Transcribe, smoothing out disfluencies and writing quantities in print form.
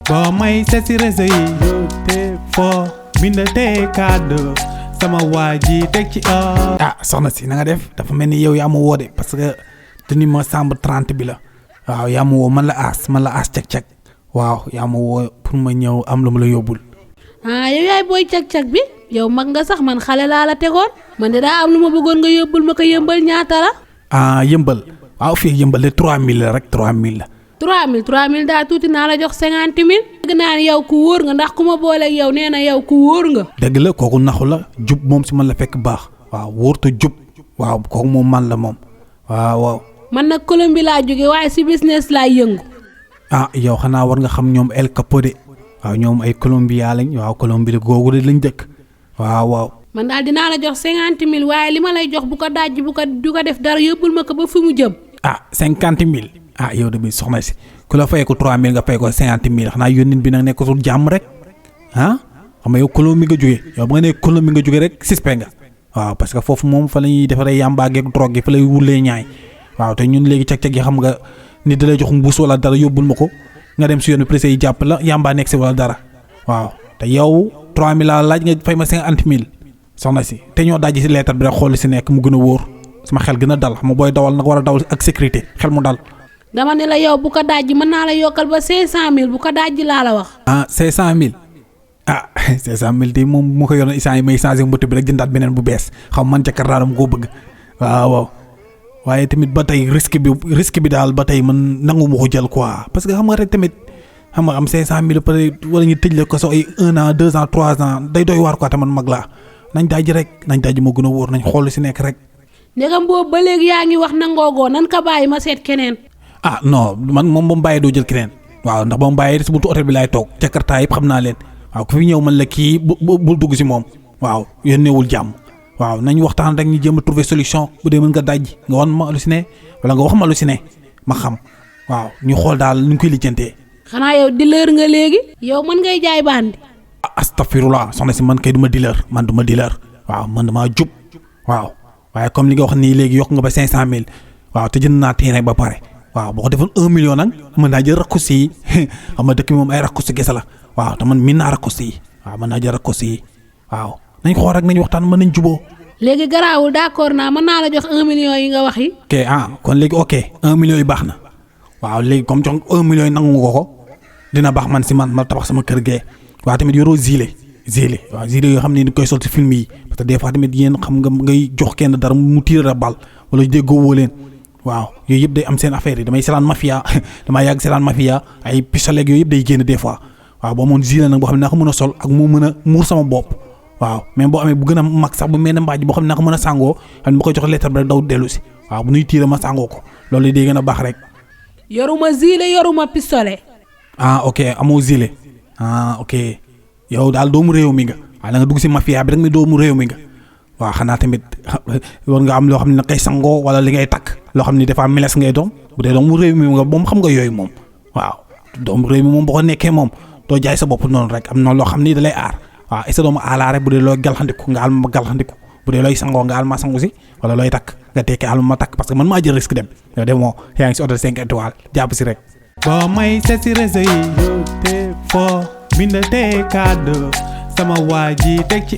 boo may seet si réseau yi te foo bindatee kàddu sama waa ji teg ci soxna si na nga def dafa mel ni yow yaa ma woo de parce que dañu ma chambre 30 bi la waaw yaa ma woo man la aas cag-cag waaw yaa ma woo pour ma ñëw am lu ma la yóbbul. yow yaay booy cag-cag bi yow mag nga sax man xale laa la tegoon man de daa am lu ma bëggoon nga yóbbul ma ko yëmbal ñaata la. yëmbal waaw fii yëmbal de 3000 la rek 3000 la. 3000 daa tuuti naa la jox 50 000. dëgg naa ne yow ku wóor nga ndax ku ma booleeg yow nee na yow ku wóor nga. dëgg la kooku naxu la jub moom si man la fekk baax waaw wóor te jub waaw kooku moom man la moom waaw. man nag Colombie laa jóge waaye si business laay yëngu. yow xanaa war nga xam ñoom El Capo de waaw ñoom ay Colombia lañ waaw Colombie de googu de lañ dëkk waaw. man daal dinaa la jox 50 000 waaye li ma lay jox bu ko dajji du ko def dara yóbbul ma ko ba fi mu jëm. 50 000. yow de bi soxna si ku la fay ko 3000 nga fay ko 50 000 xanaa yónnin bi nag nekkatul jàmm rek xam nga yow Colombie nga jógee yow ba nga ne Colombie nga jógee rek suspect nga waaw parce que foofu moom fa la ñuy defaree yàmbaa geeg drogue yi fa lay wulee ñaay waaw te ñun léegi cag-cag yi xam nga nit da lay jox mbuus wala dara yóbbul ma ko nga dem si yoon bi pressé yi jàpp la yàmbaa nekk si wala dara waaw te yow 3000 laa laaj nga fay ma 50 000 soxna si te ñoo dajji si lettre bi rek xool si nekk mu gën a wóor sama xel gën a dal xam nga booy dawal nag war a dawal ak sécurité xel mu dal. dama ne la yow bu ko dajji mën naa la yokkal ba 500000 bu ko dajji laa la wax. 500000 500000 de moom mu ko yoroon instant yi may changé mbëtt bi rek jëndaat beneen bu bees xam man Jakarta dama koo bëgg waaw waaye tamit ba tey risque bi daal ba tey man nangu ma ko jël quoi parce que xam nga rek tamit xam nga am 500000 peut être wala ñu tëj la ko so ay 1 an 2 ans 3 ans day doy waar quoi te man mag laa nañ dajji rek nañ dajji moo gën a wóor nañ xool si nekk rek. ndegam boobu ba léegi yaa ngi wax nangoogoo nan ka bàyyi ma seet keneen. non man moom ba mu bàyyee doo jël keneen waaw ndax ba mu bàyyee si buntu hôtel bi laay toog Jakarta yëpp xam naa leen waaw ku fi ñëw man la kii bul dugg si moom waaw yónneewul jàmm waaw nañ waxtaan rek ñu jéem a trouver solution bu dee mën nga dajji nga wan ma lu si ne wala nga wax ma lu si ne ma xam waaw ñu xool daal nu ñu koy lijjantee. xanaa yow dealer nga léegi. yow mën ngay jaay bandi. astafirullah soxna si man kay du ma dealer man du ma dealer waaw man damaa jub waaw waaye comme li nga wax nii léegi yokk nga ba 500000 waaw te jënd naa terrain ba pare. waaw boo ko defoon 1 million nag mën naa jël rakkus yi xam nga dëkk bi moom ay rakkus gese la waaw te man miin naa rakkus yi waaw mën naa jël rakkus yi waaw nañ xool rek nañ waxtaan mën nañ juboo. léegi garaawul d'accord naa mën naa la jox 1 million yi nga wax yi. kon léegi ok 1 million yi baax na waaw léegi comme jox 1 million yi nangu nga ko dina baax man si man ma tabax sama kër gee waaw tamit yoroo gilet waaw gilet yoo xam ne ni koy sol si film yi parce que des fois tamit yéen xam nga ngay jox kenn dara mu tiir a bal wala déggoo woo leen. waaw yooyu yëpp day am seen affaire yi damay seetaan mafia damaa yàgg seetaan mafia ay pistolet yooyu yëpp day génn des fois waaw boo moon gilet nag boo xam ne naa ko mën a sol ak moo mën a muur sama bopp waaw même boo amee bu gën a mag sax bu mel ne mbaaj boo xam ne naa ko mën a sàngoo xam ne ma koy jox lettre bi rek daw dellu si waaw bu ñuy tiire ma sàngoo ko loolu day gën a baax rek. yoruma gilet yoruma pistolet. ok amoo gilet ok yow daal doomu réew mi nga waaw da nga dugg si mafia bi rek mi doomu réew mi nga. waaw xanaa tamit war nga am loo xam ne nag kay sangoo wala li ngay takk loo xam ne dafa meles ngay doon bu dee doomu réew mi nga moom xam nga yooyu moom waaw doomu réew mi moom boo ko nekkee moom doo jaay sa bopp noonu rek am na loo xam ni da lay aar waaw est-ce que doomu aalaar rek bu dee looy galxandiku nga al ma galxandiku bu dee looy sangoo nga al ma sangu si wala looy takk nga tekkee al ma takk parce que man maa jël risque dem yow de moo yaa ngi si hôtel 5 étoiles jàpp si rek. boo may seet si réseau yi yow te foo bindatee kàddu sama waa ji teg ci